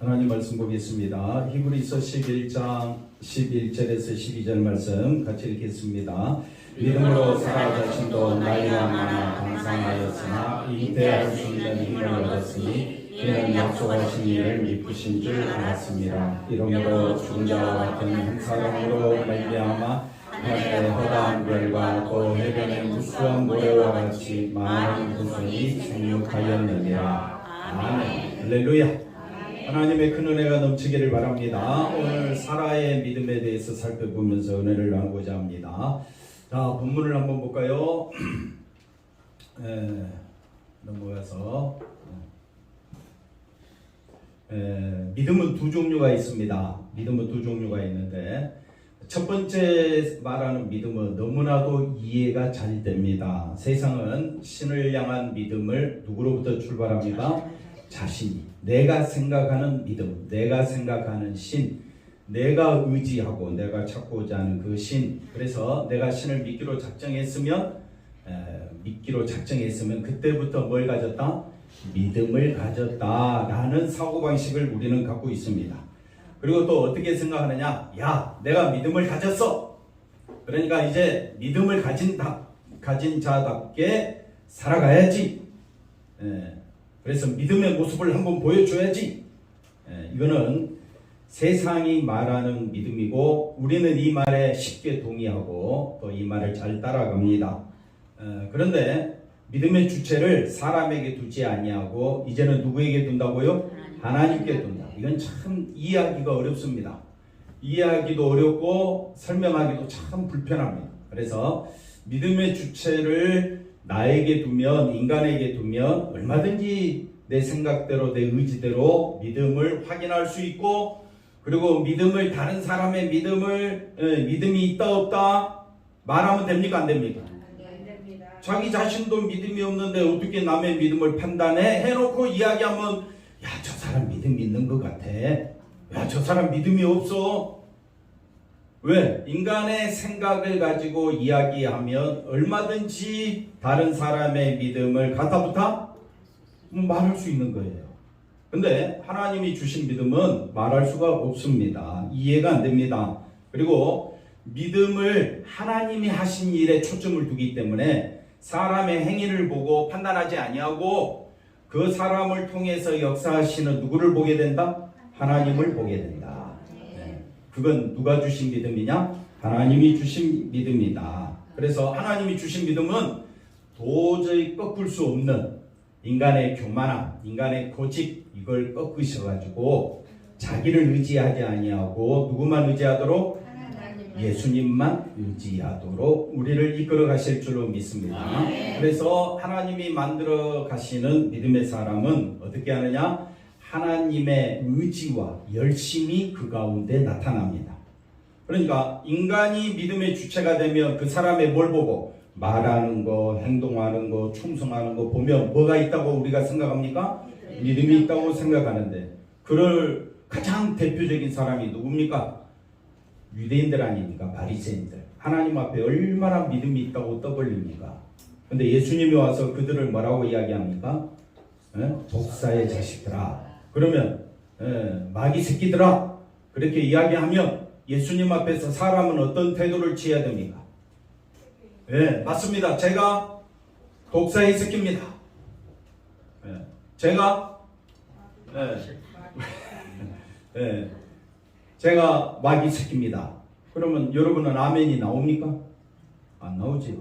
하나님 말씀 보겠습니다. 히브리서 11장 11절에서 12절 말씀 같이 읽겠습니다. 믿음으로 사라 자신도 나이가 많아 방상하였으나 잉태할 수 있는 힘을 얻었으니 이는 약속하신 이를 미쁘신 줄 알았습니다. 이러므로 죽은 자와 같은 한 사람으로 말미암아 하늘의 허다한 별과 또 해변의 무수한 모래와 같이 많은 후손이 생육하였느니라. 아멘. 할렐루야. 하나님의 큰 은혜가 넘치기를 바랍니다. 오늘 사라의 믿음에 대해서 살펴보면서 은혜를 나누고자 합니다. 자, 본문을 한번 볼까요? 넘어가서 믿음은 두 종류가 있습니다. 믿음은 두 종류가 있는데 첫 번째 말하는 믿음은 너무나도 이해가 잘 됩니다. 세상은 신을 향한 믿음을 누구로부터 출발합니까? 자신이, 내가 생각하는 믿음, 내가 생각하는 신, 내가 의지하고 내가 찾고자 하는 그 신. 그래서 내가 신을 믿기로 작정했으면 그때부터 뭘 가졌다? 믿음을 가졌다라는 사고방식을 우리는 갖고 있습니다. 그리고 또 어떻게 생각하느냐? 야, 내가 믿음을 가졌어. 그러니까 이제 믿음을 가진 자답게 살아가야지. 그래서 믿음의 모습을 한번 보여줘야지. 이거는 세상이 말하는 믿음이고 우리는 이 말에 쉽게 동의하고 또 이 말을 잘 따라갑니다. 그런데 믿음의 주체를 사람에게 두지 아니하고 이제는 누구에게 둔다고요? 하나님께 둔다. 이건 참 이해하기가 어렵습니다. 이해하기도 어렵고 설명하기도 참 불편합니다. 그래서 믿음의 주체를 나에게 두면, 인간에게 두면 얼마든지 내 생각대로 내 의지대로 믿음을 확인할 수 있고, 그리고 믿음을 다른 사람의 믿음이 있다 없다 말하면 됩니까? 안 됩니까? 안 됩니다. 자기 자신도 믿음이 없는데 어떻게 남의 믿음을 판단해? 해놓고 이야기하면 야, 저 사람 믿음 있는 것 같아. 야, 저 사람 믿음이 없어. 왜? 인간의 생각을 가지고 이야기하면 얼마든지 다른 사람의 믿음을 갖다부터 말할 수 있는 거예요. 근데 하나님이 주신 믿음은 말할 수가 없습니다. 이해가 안 됩니다. 그리고 믿음을 하나님이 하신 일에 초점을 두기 때문에 사람의 행위를 보고 판단하지 아니하고 그 사람을 통해서 역사하시는 누구를 보게 된다? 하나님을 보게 된다. 그건 누가 주신 믿음이냐? 하나님이 주신 믿음이다. 그래서 하나님이 주신 믿음은 도저히 꺾을 수 없는 인간의 교만함, 인간의 고집, 이걸 꺾으셔가지고 자기를 의지하지 아니하고 누구만 의지하도록? 예수님만 의지하도록 우리를 이끌어 가실 줄로 믿습니다. 그래서 하나님이 만들어 가시는 믿음의 사람은 어떻게 하느냐? 하나님의 의지와 열심이 그 가운데 나타납니다. 그러니까 인간이 믿음의 주체가 되면 그 사람의 뭘 보고? 말하는 거, 행동하는 거, 충성하는 거 보면 뭐가 있다고 우리가 생각합니까? 믿음이 있다고 생각하는데 그럴 가장 대표적인 사람이 누굽니까? 유대인들 아닙니까? 바리새인들. 하나님 앞에 얼마나 믿음이 있다고 떠벌립니까? 근데 예수님이 와서 그들을 뭐라고 이야기합니까? 독사의 자식들아. 그러면 마귀 새끼들아 그렇게 이야기하면 예수님 앞에서 사람은 어떤 태도를 취해야 됩니까? 맞습니다. 제가 독사의 새끼입니다. 제가 제가 마귀 새끼입니다. 그러면 여러분은 아멘이 나옵니까? 안 나오지요.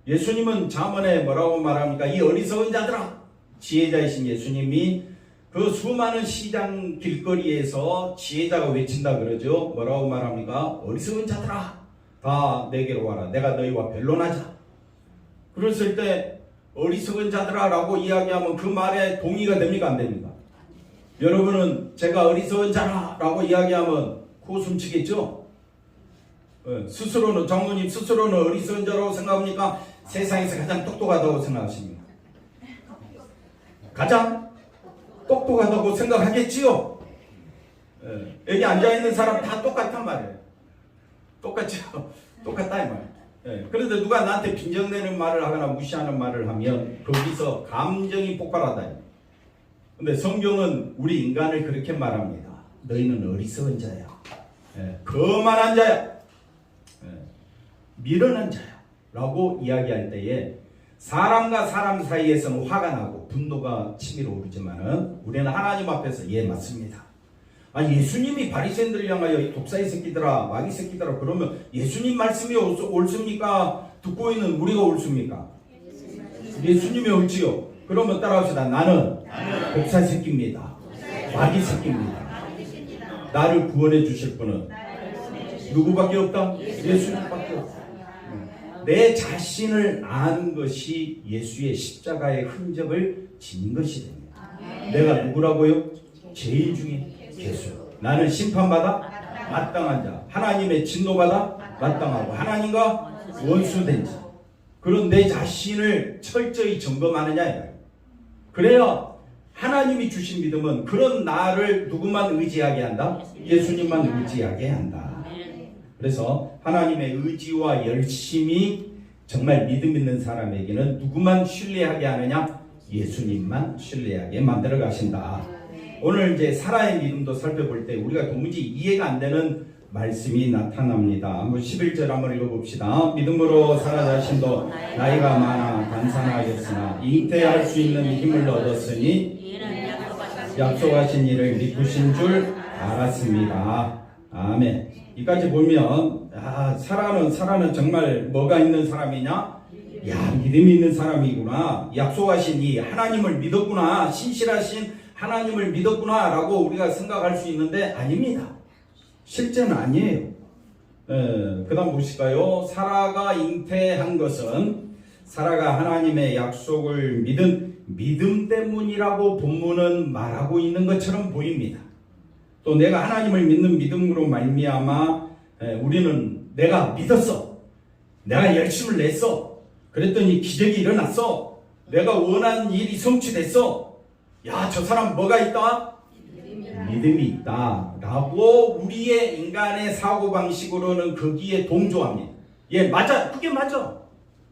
예수님은 잠언에 뭐라고 말합니까? 이 어리석은 자들아. 지혜자이신 예수님이 그 수많은 시장 길거리에서 지혜자가 외친다 그러죠. 뭐라고 말합니까? 어리석은 자들아, 다 내게로 와라. 내가 너희와 변론하자. 그랬을 때 어리석은 자들아 라고 이야기하면 그 말에 동의가 됩니까? 안 됩니까? 여러분은 제가 어리석은 자라 라고 이야기하면 코숨치겠죠? 스스로는, 장로님 스스로는 어리석은 자라고 생각합니까? 세상에서 가장 똑똑하다고 생각하십니까? 가장 똑똑하다고 생각하겠지요? 여기 앉아있는 사람 다 똑같단 말이에요. 똑같죠? 똑같다 이 말이에요. 그런데 누가 나한테 빈정내는 말을 하거나 무시하는 말을 하면 거기서 감정이 폭발한다. 근데 성경은 우리 인간을 그렇게 말합니다. 너희는 어리석은 자야. 거만한 자야. 미련한 자야. 라고 이야기할 때에 사람과 사람 사이에서는 화가 나고 분노가 치밀어 오르지만은 우리는 하나님 앞에서 맞습니다. 예수님이 바리새인들을 향하여 이 독사의 새끼들아, 마귀 새끼들아 그러면 예수님 말씀이 옳습니까? 듣고 있는 우리가 옳습니까? 예수님이 옳지요. 그러면 따라합시다. 나는 독사 새끼입니다. 마귀 새끼입니다. 나를 구원해 주실 분은 누구밖에 없다? 예수님밖에 없다. 내 자신을 아는 것이 예수의 십자가의 흔적을 지닌 것이 됩니다. 내가 누구라고요? 제일 중에 예수. 나는 심판받아 마땅한 자, 하나님의 진노받아 마땅하고 하나님과 원수된 자. 그런 내 자신을 철저히 점검하느냐. 그래야 하나님이 주신 믿음은 그런 나를 누구만 의지하게 한다? 예수님만 의지하게 한다. 그래서 하나님의 의지와 열심이 정말 믿음 있는 사람에게는 누구만 신뢰하게 하느냐? 예수님만 신뢰하게 만들어 가신다. 오늘 이제 사라의 믿음도 살펴볼 때 우리가 도무지 이해가 안 되는 말씀이 나타납니다. 한번 11절 한번 읽어봅시다. 믿음으로 사라 자신도 나이가 많아 단산하였으나 잉태할 수 있는 힘을 얻었으니 약속하신 이를 믿으신 줄 알았습니다. 아멘. 이까지 보면 사라는 정말 뭐가 있는 사람이냐? 믿음이 있는 사람이구나. 약속하신 이 하나님을 믿었구나. 신실하신 하나님을 믿었구나 라고 우리가 생각할 수 있는데 아닙니다. 실제는 아니에요. 그 다음 보실까요? 사라가 잉태한 것은 사라가 하나님의 약속을 믿은 믿음 때문이라고 본문은 말하고 있는 것처럼 보입니다. 또 내가 하나님을 믿는 믿음으로 말미암아 우리는 내가 믿었어. 내가 열심을 냈어. 그랬더니 기적이 일어났어. 내가 원한 일이 성취됐어. 저 사람 뭐가 있다? 믿음이 있다 라고 우리의 인간의 사고방식으로는 거기에 동조합니다. 맞아. 그게 맞아.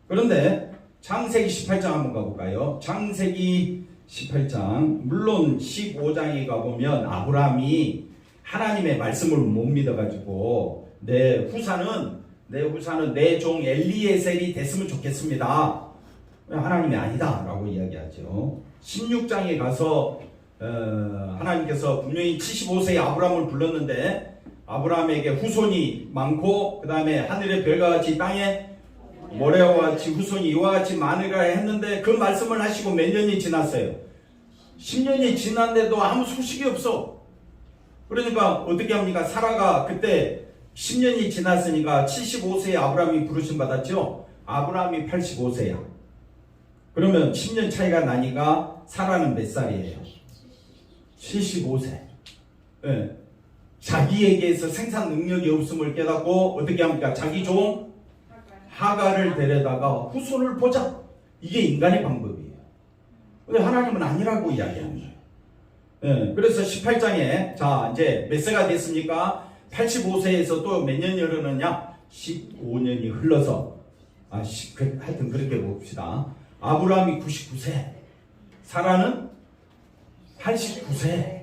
그런데 창세기 18장 한번 가볼까요? 창세기 18장 물론 15장에 가보면 아브라함이 하나님의 말씀을 못 믿어가지고 내 후사는 내 종 엘리에셀이 됐으면 좋겠습니다. 하나님이 아니다 라고 이야기하죠. 16장에 가서 하나님께서 분명히 75세의 아브라함을 불렀는데 아브라함에게 후손이 많고 그 다음에 하늘의 별과 같이 땅에 모래와 같이 후손이 이와 같이 많으리라 했는데 그 말씀을 하시고 몇 년이 지났어요. 10년이 지났는데도 아무 소식이 없어. 그러니까 어떻게 합니까? 사라가 그때 10년이 지났으니까 75세의 아브라함이 부르심 받았죠. 아브라함이 85세야. 그러면 10년 차이가 나니까 사라는 몇 살이에요? 75세. 자기에게서 생산 능력이 없음을 깨닫고 어떻게 합니까? 자기 종 하갈을 데려다가 후손을 보자. 이게 인간의 방법이에요. 근데 하나님은 아니라고 이야기하는 거예요. 그래서 18장에 이제 몇 세가 됐습니까? 85세에서 또 몇 년이 흐르느냐? 15년이 흘러서 하여튼 그렇게 봅시다. 아브라함이 99세, 사라는 89세.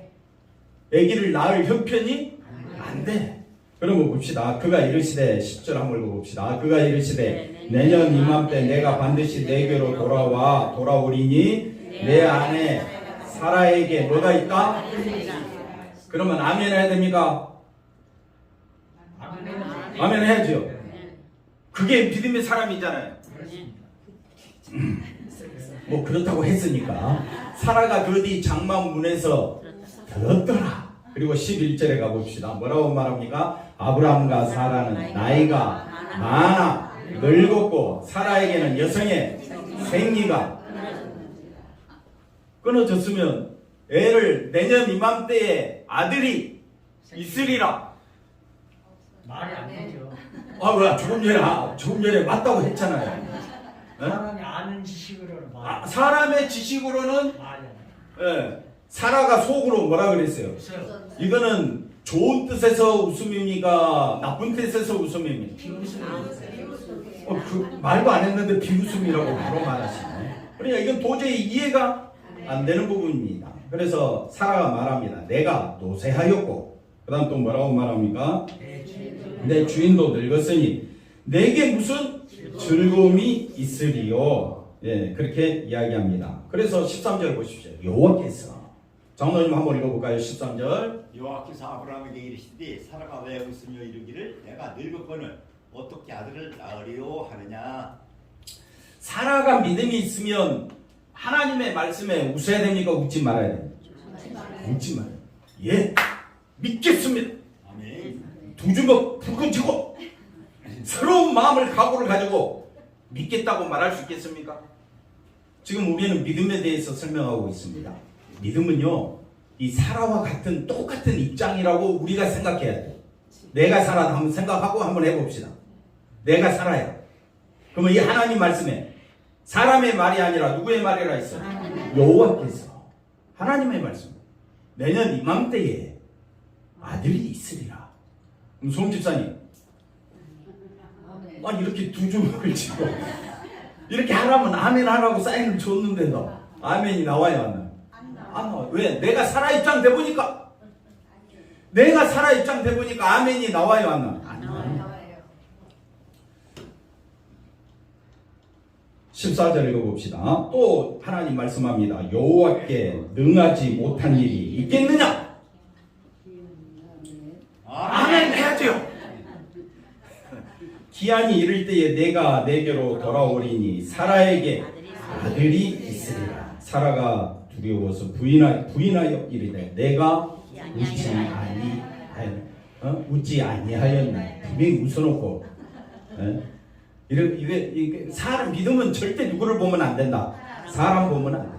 아기를 낳을 형편이 안 돼. 그러면 봅시다. 그가 이르시되 10절 한번 읽어봅시다. 그가 이르시되 내년 이맘때 내가 반드시 내게로 돌아오리니 내 안에 사라에게 뭐가 있다? 그러면 아멘 해야 됩니까? 아멘 해야죠. 그게 믿음의 사람이잖아요. 뭐 그렇다고 했으니까 사라가 그 뒤 장막문에서 들었더라. 그리고 11절에 가봅시다. 뭐라고 말합니까? 아브라함과 사라는 나이가 많아 늙었고 사라에게는 여성의 생리가 끊어졌으면 애를 내년 이맘때에 아들이 있으리라. 말이 안 되죠. 왜 조금 전에 맞다고 했잖아요. 사람이 아는 지식으로는 사람의 지식으로는 말이 안 돼. 사라가 속으로 뭐라 그랬어요? 이거는 좋은 뜻에서 웃음입니까? 나쁜 뜻에서 웃음입니까? 말도 안 했는데 비웃음이라고 바로 말하시네. 그러니까 이건 도저히 이해가 안 되는 부분입니다. 그래서 사라가 말합니다. 내가 노쇠하였고, 그 다음 또 뭐라고 말합니까? 내 주인도 늙었으니 내게 무슨 즐거움이 있으리요. 예, 그렇게 이야기합니다. 그래서 13절 보십시오. 여호와께서, 장로님 한번 읽어볼까요? 13절. 여호와께서 아브라함에게 이르시되 사라가 왜 웃으며 이르기를 내가 늙었거늘 어떻게 아들을 낳으리요 하느냐. 사라가 믿음이 있으면 하나님의 말씀에 웃어야 됩니까? 웃지 말아야 됩니까? 웃지 말아요. 예, 믿겠습니다. 아멘. 두 주먹 불끈 쥐고 새로운 마음을 각오를 가지고 믿겠다고 말할 수 있겠습니까? 지금 우리는 믿음에 대해서 설명하고 있습니다. 믿음은요, 이 사라와 같은 똑같은 입장이라고 우리가 생각해야 돼요. 내가 사라다 한번 생각하고 한번 해봅시다. 내가 사라야. 그러면 이 하나님 말씀에 사람의 말이 아니라 누구의 말이라 했어요? 여호와께서. 하나님의 말씀. 내년 이맘때에 아들이 있으리라. 그럼 송 집사님, 이렇게 두 주먹을 쥐고 이렇게 하라면 아멘 하라고 사인을 줬는데도 아멘이 나와요, 안 나와요? 안 나와요. 왜? 내가 살아 입장 돼 보니까, 내가 살아 입장 돼 보니까 아멘이 나와요, 안 나와요? 안 나와요. 14절 읽어봅시다. 또 하나님 말씀합니다. 여호와께 능하지 못한 일이 있겠느냐? 아멘 해야죠. 기한이 이를 때에 내가 내게로 돌아오리니 사라에게 아들이 있으리라. 사라가 두려워서 부인하여 이르되 내가 웃지 아니하였나. 분명히 웃어놓고, 이게 사람 믿으면 절대 누구를 보면 안 된다. 사람 보면 안 된다.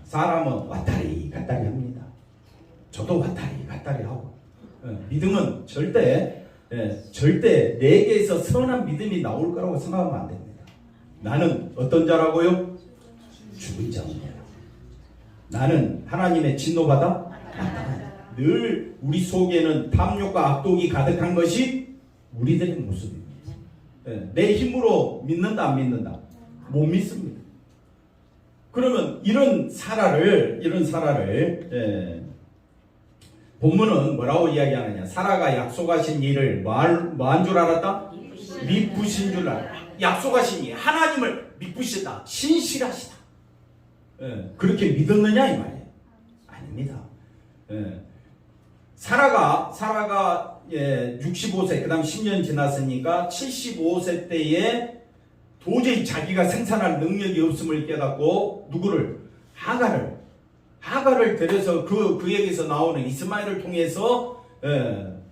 사람은 왔다리 갔다리 합니다. 저도 왔다리 갔다리 하고. 믿음은 절대 내게서 선한 믿음이 나올 거라고 생각하면 안 됩니다. 나는 어떤 자라고요? 죽은 자입니다. 나는 하나님의 진노받아 나타난다. 늘 우리 속에는 탐욕과 악독이 가득한 것이 우리들의 모습입니다. 내 힘으로 믿는다 안 믿는다? 못 믿습니다. 그러면 이런 사라를 본문은 뭐라고 이야기하느냐? 사라가 약속하신 일을 뭐한 줄 알았다? 미쁘신 줄 알았다. 약속하신 일, 하나님을 미쁘시다, 신실하시다. 그렇게 믿었느냐 이 말이에요? 아닙니다. 사라가 65세, 그 다음 10년 지났으니까 75세 때에 도저히 자기가 생산할 능력이 없음을 깨닫고 누구를? 하갈을 데려서 그에게서 나오는 이스마엘을 통해서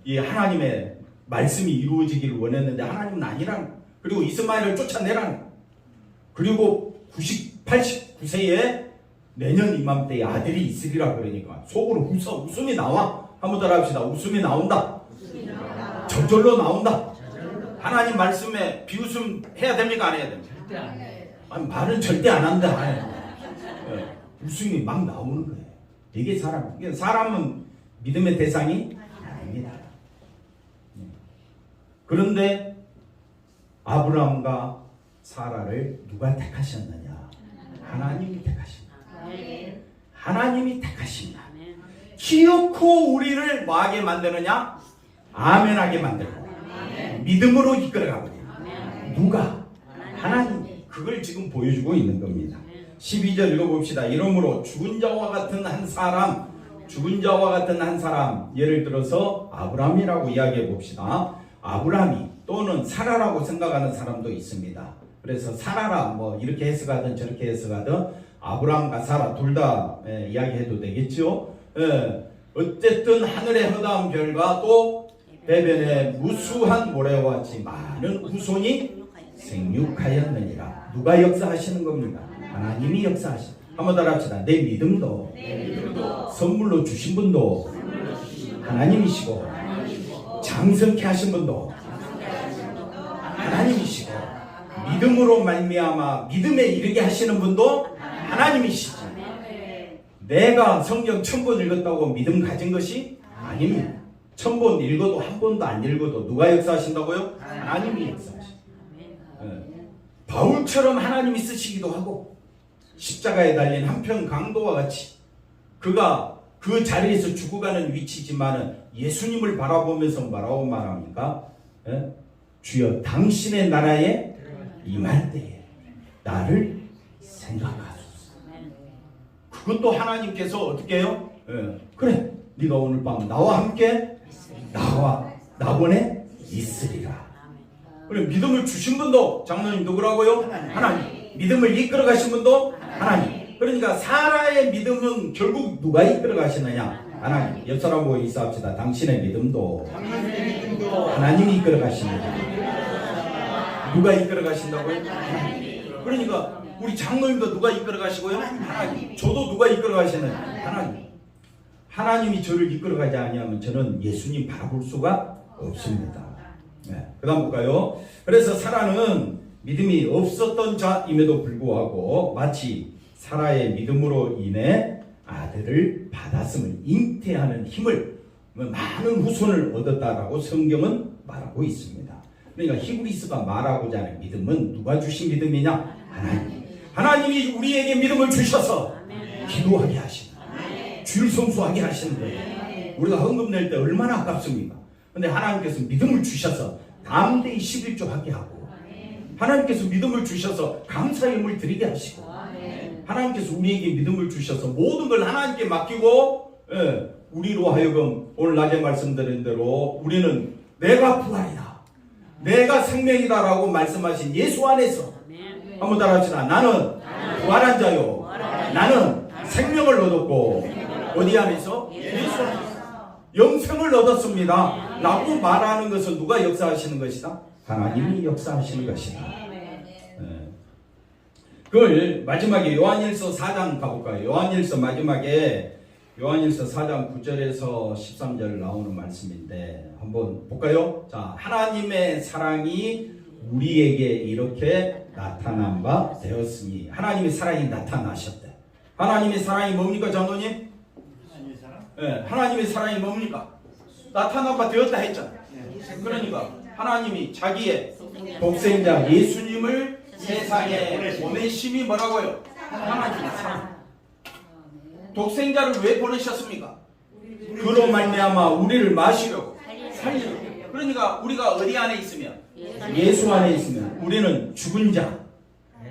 이 하나님의 말씀이 이루어지기를 원했는데 하나님은 아니라는, 그리고 이스마엘을 쫓아내라는, 그리고 89세에 내년 이맘때에 아들이 있으리라 그러니까 속으로 웃음이 나와. 한번 따라 합시다. 웃음이 나온다. 저절로 나온다. 하나님 말씀에 비웃음 해야 됩니까? 안 해야 됩니까? 절대 안 해. 아니, 말은 절대 안 한다. 웃음이 막 나오는 거예요. 이게 사람은 믿음의 대상이 아닙니다. 그런데 아브라함과 사라를 누가 택하셨느냐? 하나님이 택하십니다. 하나님이 택하십니다. 기어코 우리를 뭐하게 만드느냐? 아멘하게 만들고 믿음으로 이끌어가거든요. 누가? 하나님이. 그걸 지금 보여주고 있는 겁니다. 12절 읽어봅시다. 이러므로 죽은 자와 같은 한 사람, 예를 들어서 아브라함이라고 이야기해 봅시다. 아브라함이 또는 사라라고 생각하는 사람도 있습니다. 그래서 사라라 이렇게 해석하든 저렇게 해석하든 아브라함과 사라 둘 다 이야기해도 되겠죠. 어쨌든 하늘의 허다한 별과 또 해변의 무수한 모래와 같이 많은 후손이 생육하였느니라. 누가 역사하시는 겁니까? 하나님이 역사하시는. 한번 따라 합시다. 내 믿음도 선물로 주신 분도 하나님이시고 장성케 하신 분도 하나님이시고 믿음으로 말미암아 믿음에 이르게 하시는 분도 하나님이시지. 내가 성경 1000번 읽었다고 믿음 가진 것이 아닙니다. 1000번 읽어도 한 번도 안 읽어도 누가 역사하신다고요? 하나님이 역사하십니다. 바울처럼 하나님이 쓰시기도 하고 십자가에 달린 한편 강도와 같이 그가 그 자리에서 죽어가는 위치지만은 예수님을 바라보면서 뭐라고 말합니까? 예? 주여 당신의 나라에 임할 때에 나를 생각하소서. 그것도 하나님께서 어떻게 해요? 예. 그래, 네가 오늘 밤 나와 함께 나bon에 있으리라. 그래, 믿음을 주신 분도 장로님 누구라고요? 하나님. 믿음을 이끌어 가신 분도 하나님. 그러니까 사라의 믿음은 결국 누가 이끌어 가시느냐? 하나님. 옆 사람 보고 인사합시다. 당신의 믿음도 하나님이 이끌어 가십니다. 누가 이끌어 가신다고요? 그러니까 우리 장로님도 누가 이끌어 가시고요? 하나님. 저도 누가 이끌어 가시나요? 하나님. 하나님이 저를 이끌어 가지 아니하면 저는 예수님 바라볼 수가 없습니다. 네. 그 다음 볼까요? 그래서 사라는 믿음이 없었던 자임에도 불구하고 마치 사라의 믿음으로 인해 아들을 받았음을 잉태하는 힘을 많은 후손을 얻었다라고 성경은 말하고 있습니다. 그러니까 히브리서가 말하고자 하는 믿음은 누가 주신 믿음이냐? 하나님. 하나님이 우리에게 믿음을 주셔서 기도하게 하시는, 주일 성수하게 하시는 거예요. 우리가 헌금 낼 때 얼마나 아깝습니까? 근데 하나님께서 믿음을 주셔서 담대히 11조 하게 하고, 하나님께서 믿음을 주셔서 감사의 힘을 드리게 하시고, 하나님께서 우리에게 믿음을 주셔서 모든 걸 하나님께 맡기고, 우리로 하여금 오늘 낮에 말씀드린 대로 우리는 내가 부활이다, 내가 생명이다 라고 말씀하신 예수 안에서 한번 따라합시다. 나는 부활한 자요, 나는 생명을 얻었고, 어디 안에서? 예수 안에서 영생을 얻었습니다 라고 말하는 것은 누가 역사하시는 것이다? 하나님이 역사하시는 것이다. 그걸 마지막에 요한일서 4장 가볼까요? 요한일서 마지막에 요한일서 4장 9절에서 13절 나오는 말씀인데 한번 볼까요? 자, 하나님의 사랑이 우리에게 이렇게 나타난 바 되었으니, 하나님의 사랑이 나타나셨대. 하나님의 사랑이 뭡니까, 장로님? 하나님의 사랑? 네, 하나님의 사랑이 뭡니까? 나타난 바 되었다 했잖아요. 그러니까 하나님이 자기의 독생자 예수님을 세상에 보내심이 뭐라고요? 하나님의 사랑. 독생자를 왜 보내셨습니까? 그로 말미암아 우리를 마시려고, 살리려고. 그러니까 우리가 어디 안에 있으면, 예수 안에 있으면 우리는 죽은 자,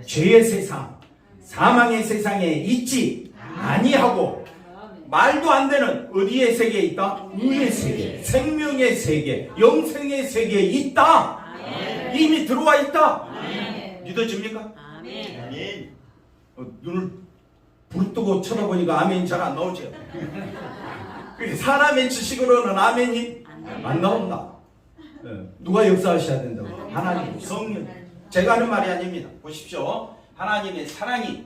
죄의 세상, 사망의 세상에 있지 아니하고, 말도 안 되는 어디의 세계에 있다? 의의 세계, 생명의 세계, 영생의 세계에 있다. 이미 들어와 있다. 믿어집니까? 아멘. 눈을 부릅뜨고 쳐다보니까 아멘이 잘 안 나오죠. 사람의 지식으로는 아멘이 안 나온다. 누가 역사하셔야 된다고? 하나님, 성령. 제가 하는 말이 아닙니다. 보십시오. 하나님의 사랑이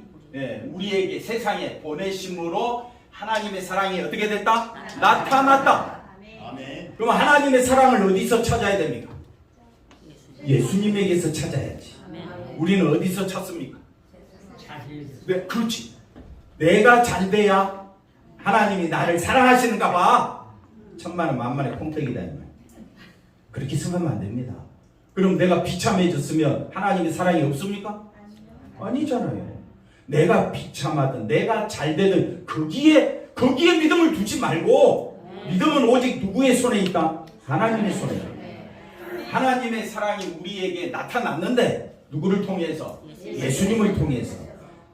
우리에게 세상에 보내심으로 하나님의 사랑이 어떻게 됐다? 나타났다. 아멘. 그럼 하나님의 사랑을 어디서 찾아야 됩니까? 예수님에게서 찾아야지. 우리는 어디서 찾습니까? 네, 그렇지. 내가 잘 돼야 하나님이 나를 사랑하시는가 봐. 천만에 만만에 콩떡이다 이 말. 그렇게 생각하면 안 됩니다. 그럼 내가 비참해졌으면 하나님의 사랑이 없습니까? 아니잖아요. 내가 비참하든 내가 잘 되든 거기에 믿음을 두지 말고, 믿음은 오직 누구의 손에 있다? 하나님의 손에 있다. 하나님의 사랑이 우리에게 나타났는데 누구를 통해서? 예수님을 통해서.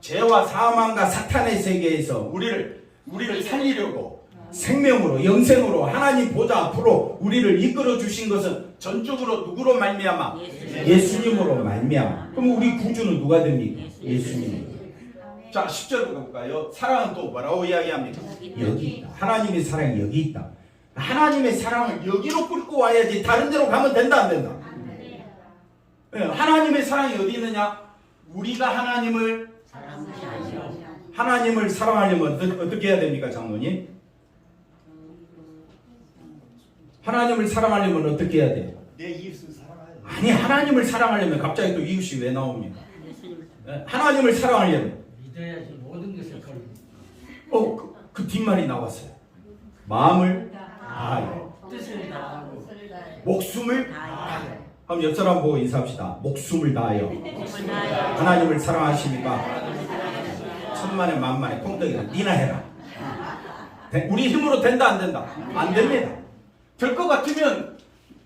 죄와 사망과 사탄의 세계에서 우리를 살리려고 생명으로, 영생으로 하나님 보좌 앞으로 우리를 이끌어 주신 것은 전적으로 누구로 말미암아? 예수님으로 말미암아. 그럼 우리 구주는 누가 됩니까? 예수님. 자, 10절 볼까요? 사랑은 또 뭐라고 이야기합니까? 여기 있다. 하나님의 사랑이 여기 있다. 하나님의 사랑을 여기로 끌고 와야지 다른 데로 가면 된다 안 된다? 하나님의 사랑이 어디 있느냐? 우리가 하나님을 사랑하려면 어떻게 해야 됩니까, 장로님? 하나님을 사랑하려면 어떻게 해야 돼요? 내 이웃을 사랑하야 돼. 아니, 하나님을 사랑하려면 갑자기 또 이웃이 왜 나옵니까? 하나님을 사랑하려면 믿어야지 모든 것을 걸고. 그 뒷말이 나왔어요. 마음을 다하여, 뜻을 다하고, 목숨을 다하여. 그럼 옆 사람 보고 인사합시다. 목숨을 다하여. 하나님을 사랑하십니까? 천만에 만만에 콩떡이다. 니나 해라. 우리 힘으로 된다 안 된다? 안 됩니다. 될 것 같으면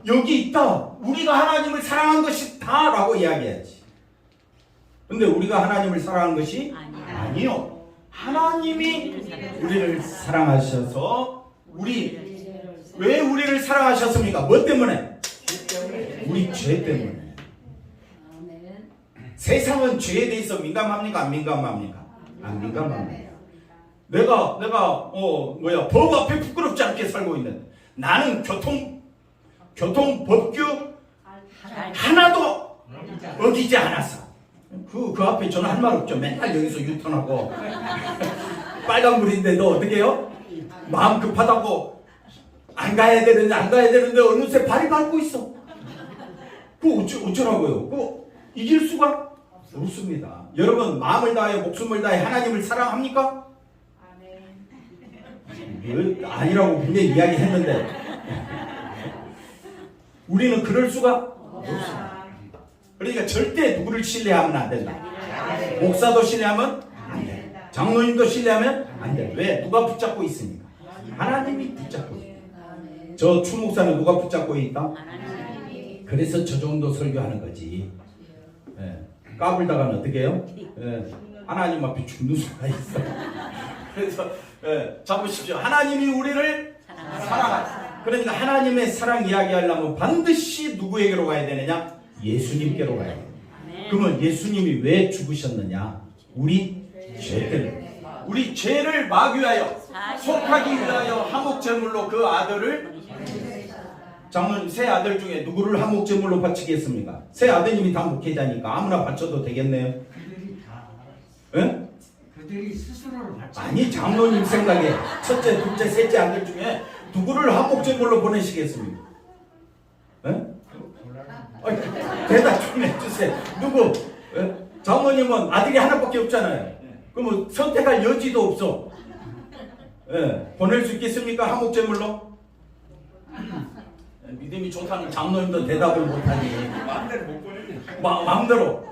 여기 있다. 우리가 하나님을 사랑한 것이 다라고 이야기해야지. 근데 우리가 하나님을 사랑한 것이 아니요. 하나님이 우리를 사랑하셔서 왜 우리를 사랑하셨습니까? 뭐 때문에? 우리 죄 때문에. 세상은 죄에 대해서 민감합니까? 안 민감합니까? 안 민감합니다. 내가 법 앞에 부끄럽지 않게 살고 있는데 나는 교통법규 하나도 어기지 않았어. 그 앞에 저는 할 말 없죠. 맨날 여기서 유턴하고 빨간불인데 너 어떻게 해요? 마음 급하다고 안 가야 되는데 어느새 발이 밟고 있어. 그거 어쩌라고요? 그거 이길 수가 없습니다. 여러분 마음을 다해 목숨을 다해 하나님을 사랑합니까? 아니라고 분명히 이야기했는데 우리는 그럴 수가 없어요. 그러니까 절대 누구를 신뢰하면 안 된다. 목사도 신뢰하면 안 돼. 장로님도 신뢰하면 안 돼. 왜? 누가 붙잡고 있으니까. 하나님이 붙잡고 있다. 저 추목사는 누가 붙잡고 있다? 그래서 저 정도 설교하는 거지. 까불다가는 어떻게 해요? 하나님 앞에 죽는 수가 있어. 그래서 잡으십시오. 하나님이 우리를 사랑하시다. 그러니까 하나님의 사랑 이야기하려면 반드시 누구에게로 가야 되느냐? 예수님께로 가야 돼요. 그러면 예수님이 왜 죽으셨느냐? 우리 죄 때문에. 우리 죄를 마귀하여 속하기 위하여 화목제물로 그 아들을 장로님 세 아들 중에 누구를 화목제물로 바치겠습니까? 세 아드님이 다 목회자니까 아무나 바쳐도 되겠네요. 그들이 스스로를 바쳐. 아니 장로님 생각에 첫째, 둘째, 셋째 아들 중에 누구를 화목제물로 보내시겠습니까? 대답 좀 해주세요. 누구? 장모님은 아들이 하나밖에 없잖아요. 그러면 선택할 여지도 없어. 보낼 수 있겠습니까? 화목제물로? 믿음이 좋다는 장로님도 대답을 못하니 마음대로 못 보내지. 마음대로.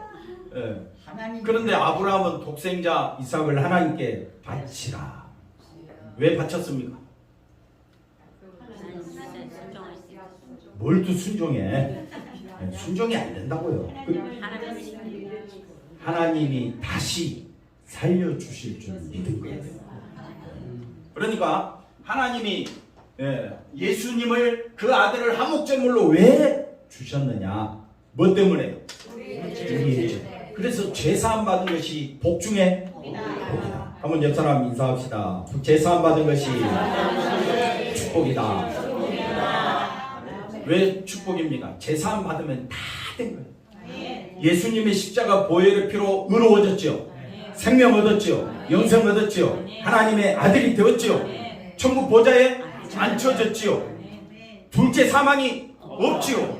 그런데 아브라함은 독생자 이삭을 하나님께 바치라. 왜 바쳤습니까? 뭘 또 순종해? 순종이 안 된다고요. 하나님이 다시 살려주실 줄 믿은 거예요. 그러니까 하나님이 예수님을 그 아들을 화목제물로 왜 주셨느냐? 뭐 때문에요? 우리의 죄. 그래서 죄사함 받은 것이 복 중에 복이다. 한번 옆 사람 인사합시다. 죄사함 받은 것이 축복이다. 왜 축복입니까? 죄사함 받으면 다 된 거예요. 예수님의 십자가 보혈의 피로 의로워졌죠. 생명 얻었죠. 영생 얻었죠. 하나님의 아들이 되었죠. 천국 보좌에 앉혀졌지요. 둘째 사망이 없지요.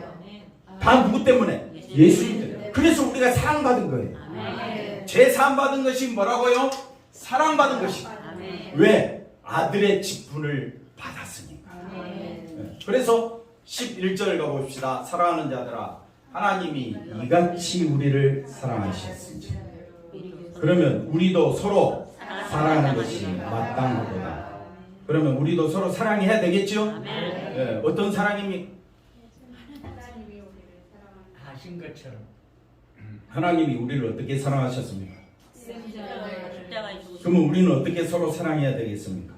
다 누구 때문에? 예수님 때문에. 그래서 우리가 사랑받은 거예요. 죄사함 받은 것이 뭐라고요? 사랑받은 것이. 왜? 아들의 직분을 받았으니까. 그래서 11절 가봅시다. 사랑하는 자들아, 하나님이 이같이 우리를 사랑하셨으니 그러면 우리도 서로 사랑하는 것이 마땅하도다. 그러면 우리도 서로 사랑해야 되겠죠? 어떤 사랑입니까? 하신 것처럼. 하나님이 우리를 어떻게 사랑하셨습니까? 그러면 우리는 어떻게 서로 사랑해야 되겠습니까?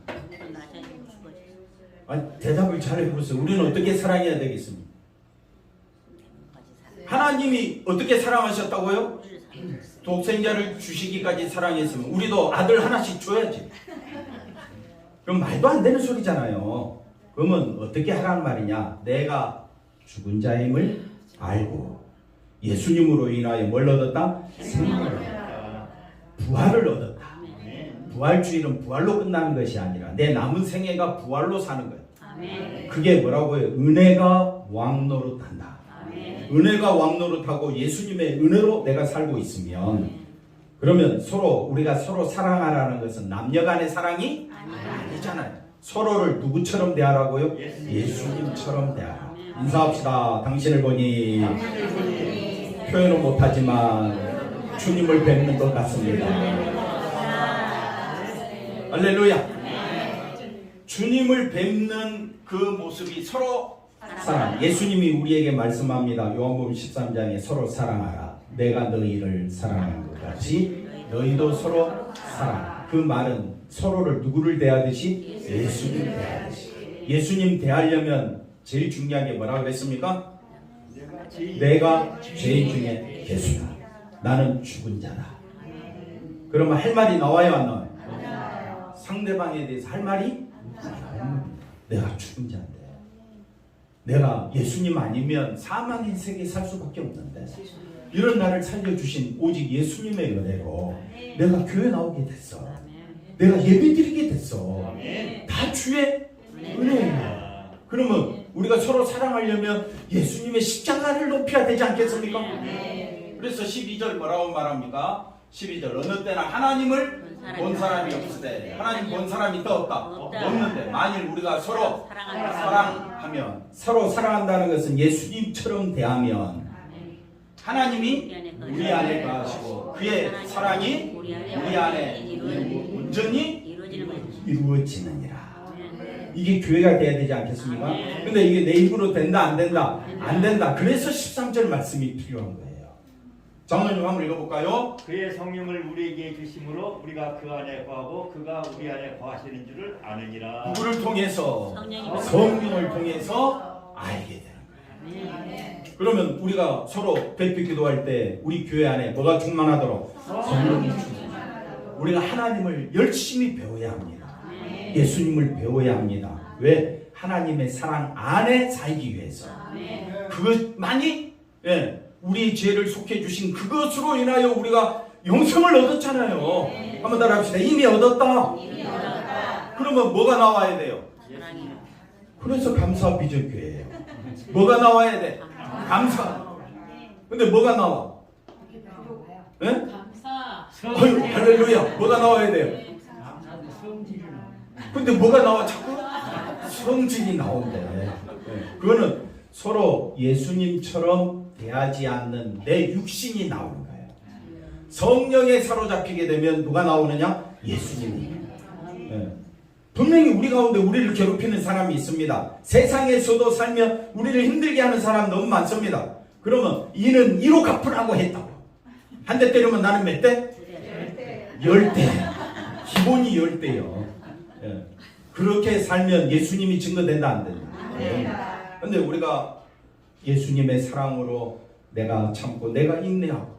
대답을 잘 해보세요. 우리는 어떻게 사랑해야 되겠습니까? 하나님이 어떻게 사랑하셨다고요? 독생자를 주시기까지 사랑했으면 우리도 아들 하나씩 줘야지. 그럼 말도 안 되는 소리잖아요. 그러면 어떻게 하라는 말이냐? 내가 죽은 자임을 알고 예수님으로 인하여 뭘 얻었다? 생명을 얻었다. 부활을 얻었다. 부활주의는 부활로 끝나는 것이 아니라 내 남은 생애가 부활로 사는 거예요. 그게 뭐라고요? 은혜가 왕노릇한다. 은혜가 왕노릇하고 예수님의 은혜로 내가 살고 있으면 그러면 우리가 서로 사랑하라는 것은 남녀 간의 사랑이 아니잖아요. 서로를 누구처럼 대하라고요? 예수님처럼 대하라. 인사합시다. 당신을 보니 표현은 못하지만 주님을 뵙는 것 같습니다. 할렐루야. 주님을 뵙는 그 모습이 서로 사랑. 예수님이 우리에게 말씀합니다. 요한복음 13장에 서로 사랑하라. 내가 너희를 사랑한 것 같이 너희도 서로 사랑. 그 말은 서로를 누구를 대하듯이? 예수님 대하듯이. 예수님 대하려면 제일 중요한 게 뭐라 그랬습니까? 내가 죄인 중에 개수다. 나는 죽은 자다. 그러면 할 말이 나와요, 안 나와요? 상대방에 대해서 할 말이? 내가 죽은 자인데, 내가 예수님 아니면 사망의 세계에 살 수밖에 없는데, 이런 나를 살려주신 오직 예수님의 은혜로 내가 교회 나오게 됐어. 내가 예배드리게 됐어. 다 주의 은혜예요. 그러면 우리가 서로 사랑하려면 예수님의 십자가를 높여야 되지 않겠습니까? 그래서 12절 뭐라고 말합니까? 12절 어느 때나 하나님을 본 사람이 없으되 하나님 본 사람이 더 없다. 없는데 만일 우리가 서로 사랑하면, 서로 사랑한다는 것은 예수님처럼 대하면 하나님이 우리 안에 거하시고 그의 사랑이 우리 안에 온전히 이루어지느니라. 이게 교회가 돼야 되지 않겠습니까? 근데 이게 내 힘으로 된다 안 된다? 안 된다. 그래서 13절 말씀이 필요한 거예요. 장로님 한번 읽어볼까요? 그의 성령을 우리에게 주심으로 우리가 그 안에 거하고 그가 우리 안에 거하시는 줄을 아느니라. 누구를 통해서? 성령을 통해서 알게 되는 거예요. 그러면 우리가 서로 대표 기도할 때 우리 교회 안에 뭐가 충만하도록? 성령이 충만하도록. 우리가 하나님을 열심히 배워야 합니다. 예수님을 배워야 합니다. 왜? 하나님의 사랑 안에 살기 위해서. 그것만이 우리 죄를 속해 주신 그것으로 인하여 우리가 영생을 얻었잖아요. 한번 따라 합시다. 이미 얻었다. 그러면 뭐가 나와야 돼요? 그래서 감사 비전교회예요. 뭐가 나와야 돼? 감사. 근데 뭐가 나와? 네? 감사. 아유, 할렐루야. 뭐가 나와야 돼요? 성질이 나. 근데 뭐가 나와? 자꾸 성질이 나온대. 그거는 서로 예수님처럼 대하지 않는 내 육신이 나오는 거예요. 성령에 사로잡히게 되면 누가 나오느냐? 예수님이. 분명히 우리 가운데 우리를 괴롭히는 사람이 있습니다. 세상에서도 살면 우리를 힘들게 하는 사람 너무 많습니다. 그러면 이는 이로 갚으라고 했다고. 한 대 때리면 나는 몇 대? 10대. 기본이 10대요. 그렇게 살면 예수님이 증거된다 안 된다? 근데 우리가 예수님의 사랑으로 내가 참고 내가 인내하고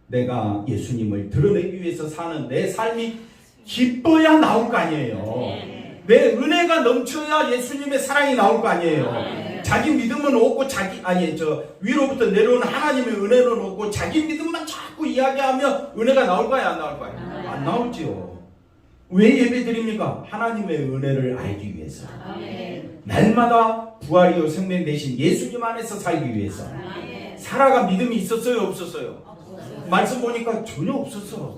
내가 예수님을 드러내기 위해서 사는 내 삶이 기뻐야 나올 거 아니에요. 내 은혜가 넘쳐야 예수님의 사랑이 나올 거 아니에요. 자기 믿음은 없고 위로부터 내려오는 하나님의 은혜는 없고 자기 믿음만 자꾸 이야기하면 은혜가 나올까요? 안 나올까요? 안 나오지요. 왜 예배드립니까? 하나님의 은혜를 알기 위해서. 날마다 부활이요 생명 되신 예수님 안에서 살기 위해서. 사라가 믿음이 있었어요? 없었어요? 말씀 보니까 전혀 없었어.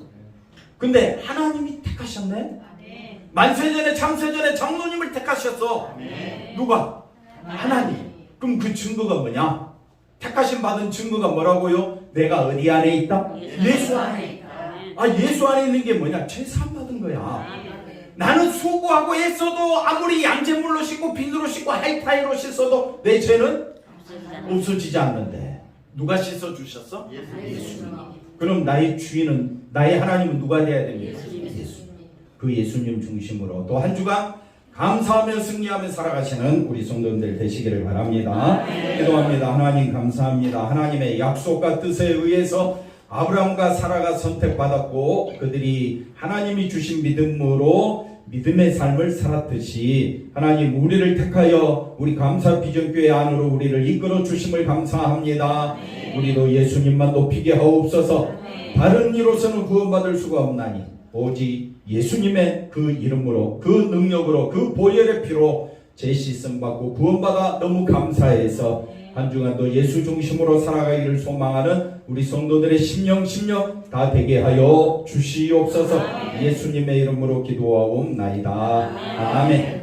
근데 하나님이 택하셨네? 만세전에 참세전에 장로님을 택하셨어. 누가? 하나님. 그럼 그 증거가 뭐냐? 택하심 받은 증거가 뭐라고요? 내가 어디 안에 있다? 예수 안에 있다. 예수 안에 있는 게 뭐냐? 죄사함 받은 거야. 나는 수고하고 애써도 아무리 양잿물로 씻고 비누로 씻고 하이타이로 씻어도 내 죄는 없어지지 않는데 누가 씻어주셨어? 예수님. 그럼 나의 주인은, 나의 하나님은 누가 돼야 됩니까? 예수님. 그 예수님 중심으로 또 한 주간 감사하며 승리하며 살아가시는 우리 성도님들 되시기를 바랍니다. 기도합니다. 하나님 감사합니다. 하나님의 약속과 뜻에 의해서 아브라함과 사라가 선택받았고 그들이 하나님이 주신 믿음으로 믿음의 삶을 살았듯이 하나님 우리를 택하여 우리 감사 비전교회 안으로 우리를 이끌어 주심을 감사합니다. 우리도 예수님만 높이게 하옵소서. 다른 이로서는 구원받을 수가 없나니 오직 예수님의 그 이름으로 그 능력으로 그 보혈의 피로 죄 씻음 받고 구원받아 너무 감사해서 한 주간도 예수 중심으로 살아가기를 소망하는 우리 성도들의 심령 다 되게 하여 주시옵소서. 예수님의 이름으로 기도하옵나이다. 아멘.